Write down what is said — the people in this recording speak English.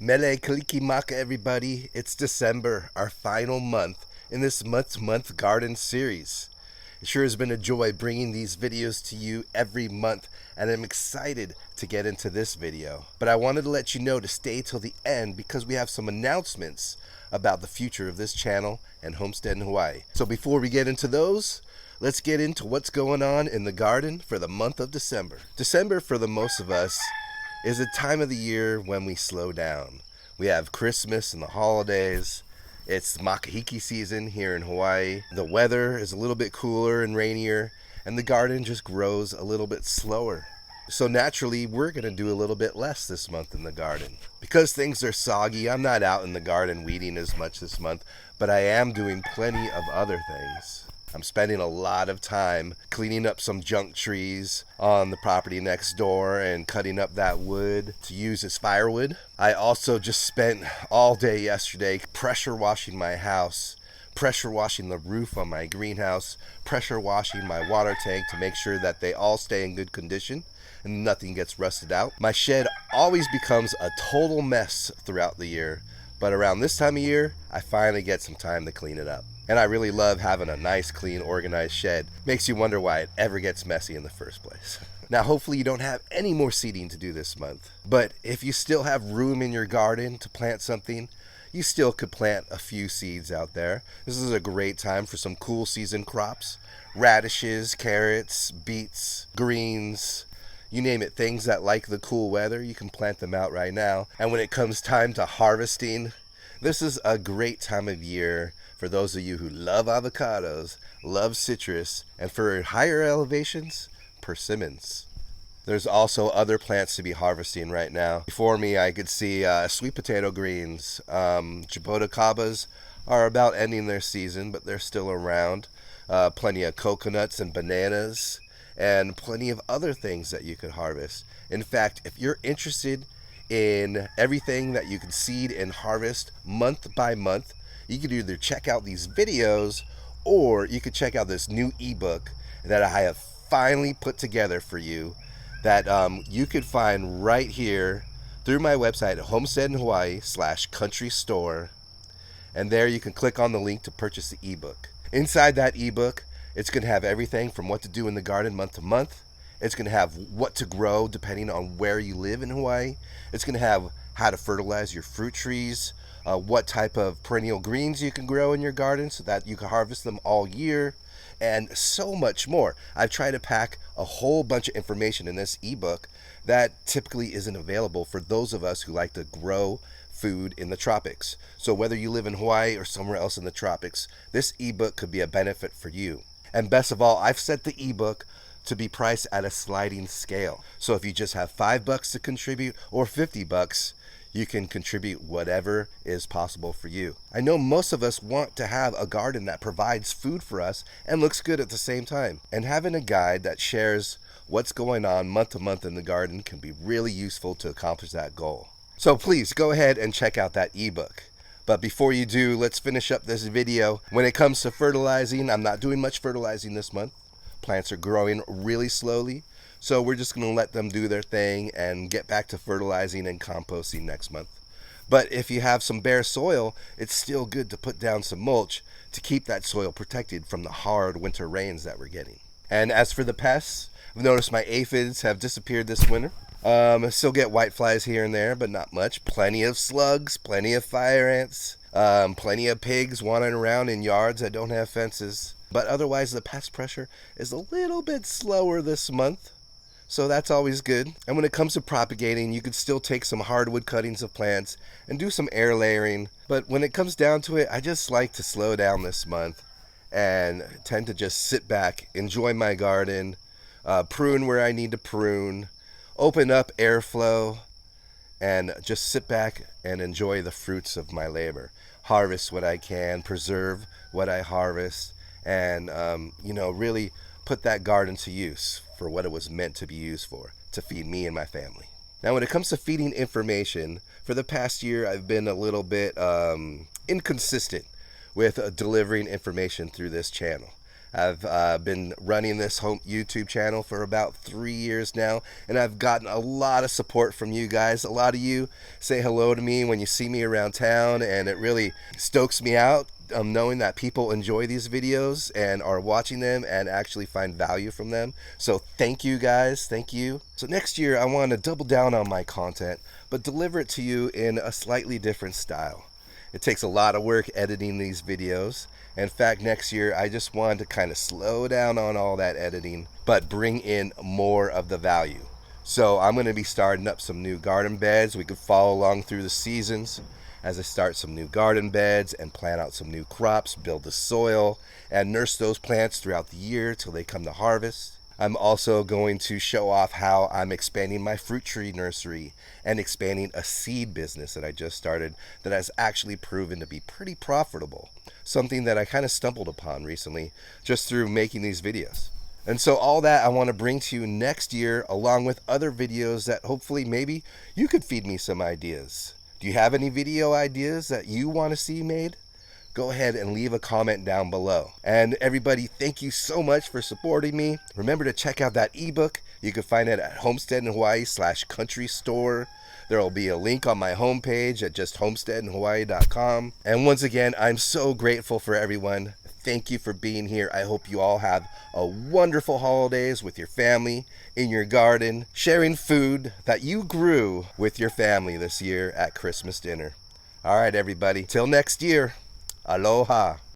Mele kalikimaka, everybody. It's December, our final month in this month garden series. It sure has been a joy bringing these videos to you every month, and I'm excited to get into this video. But I wanted to let you know to stay till the end because we have some announcements about the future of this channel and Homestead in Hawaii. So before we get into those, let's get into what's going on in the garden for the month of December. December, for the most of us, is a time of the year when we slow down. We have Christmas and the holidays. It's makahiki season here in Hawaii. The weather is a little bit cooler and rainier, and the garden just grows a little bit slower. So naturally, we're going to do a little bit less this month in the garden. Because things are soggy, I'm not out in the garden weeding as much this month, but I am doing plenty of other things. I'm spending a lot of time cleaning up some junk trees on the property next door and cutting up that wood to use as firewood. I also just spent all day yesterday pressure washing my house, pressure washing the roof on my greenhouse, pressure washing my water tank to make sure that they all stay in good condition and nothing gets rusted out. My shed always becomes a total mess throughout the year, but around this time of year, I finally get some time to clean it up. And I really love having a nice, clean, organized shed. Makes you wonder why it ever gets messy in the first place. Now, hopefully you don't have any more seeding to do this month. But if you still have room in your garden to plant something, you still could plant a few seeds out there. This is a great time for some cool season crops. Radishes, carrots, beets, greens, you name it. Things that like the cool weather, you can plant them out right now. And when it comes time to harvesting, this is a great time of year for those of you who love avocados, love citrus, and for higher elevations, persimmons. There's also other plants to be harvesting right now. Before me, I could see sweet potato greens. Jaboticabas are about ending their season, but they're still around. Plenty of coconuts and bananas, and plenty of other things that you could harvest. In fact, if you're interested in everything that you can seed and harvest month by month, you could either check out these videos or you could check out this new ebook that I have finally put together for you that you could find right here through my website at Homestead in Hawaii/country store. And there you can click on the link to purchase the ebook. Inside that ebook, it's going to have everything from what to do in the garden month to month. It's going to have what to grow depending on where you live in Hawaii. It's going to have how to fertilize your fruit trees, what type of perennial greens you can grow in your garden so that you can harvest them all year, and so much more. I've tried to pack a whole bunch of information in this ebook that typically isn't available for those of us who like to grow food in the tropics. So whether you live in Hawaii or somewhere else in the tropics, this ebook could be a benefit for you. And best of all, I've set the ebook to be priced at a sliding scale. So if you just have $5 to contribute or $50, you can contribute whatever is possible for you. I know most of us want to have a garden that provides food for us and looks good at the same time. And having a guide that shares what's going on month to month in the garden can be really useful to accomplish that goal. So please go ahead and check out that ebook. But before you do, let's finish up this video. When it comes to fertilizing, I'm not doing much fertilizing this month. Plants are growing really slowly, so we're just going to let them do their thing and get back to fertilizing and composting next month. But if you have some bare soil, it's still good to put down some mulch to keep that soil protected from the hard winter rains that we're getting. And as for the pests, I've noticed my aphids have disappeared this winter. I still get whiteflies here and there, but not much. Plenty of slugs, plenty of fire ants, plenty of pigs wandering around in yards that don't have fences. But otherwise, the pest pressure is a little bit slower this month, so that's always good. And when it comes to propagating, you could still take some hardwood cuttings of plants and do some air layering. But when it comes down to it, I just like to slow down this month and tend to just sit back, enjoy my garden, prune where I need to prune, open up airflow, and just sit back and enjoy the fruits of my labor. Harvest what I can, preserve what I harvest, and really put that garden to use for what it was meant to be used for, to feed me and my family. Now, when it comes to feeding information, for the past year, I've been a little bit inconsistent with delivering information through this channel. I've been running this home YouTube channel for about 3 years now, and I've gotten a lot of support from you guys. A lot of you say hello to me when you see me around town, and it really stokes me out knowing that people enjoy these videos and are watching them and actually find value from them. So thank you guys, thank you. So next year I want to double down on my content, but deliver it to you in a slightly different style. It takes a lot of work editing these videos. In fact, next year I just wanted to kind of slow down on all that editing, but bring in more of the value. So I'm going to be starting up some new garden beds. We could follow along through the seasons as I start some new garden beds and plant out some new crops, build the soil, and nurse those plants throughout the year till they come to harvest. I'm also going to show off how I'm expanding my fruit tree nursery and expanding a seed business that I just started that has actually proven to be pretty profitable. Something that I kind of stumbled upon recently just through making these videos. And so all that I want to bring to you next year, along with other videos that hopefully maybe you could feed me some ideas. Do you have any video ideas that you want to see made? Go ahead and leave a comment down below. And everybody, thank you so much for supporting me. Remember to check out that ebook. You can find it at Homestead in Hawaii/country store. There will be a link on my homepage at just homesteadinhawaii.com. And once again, I'm so grateful for everyone. Thank you for being here. I hope you all have a wonderful holidays with your family, in your garden, sharing food that you grew with your family this year at Christmas dinner. All right, everybody. Till next year. Aloha.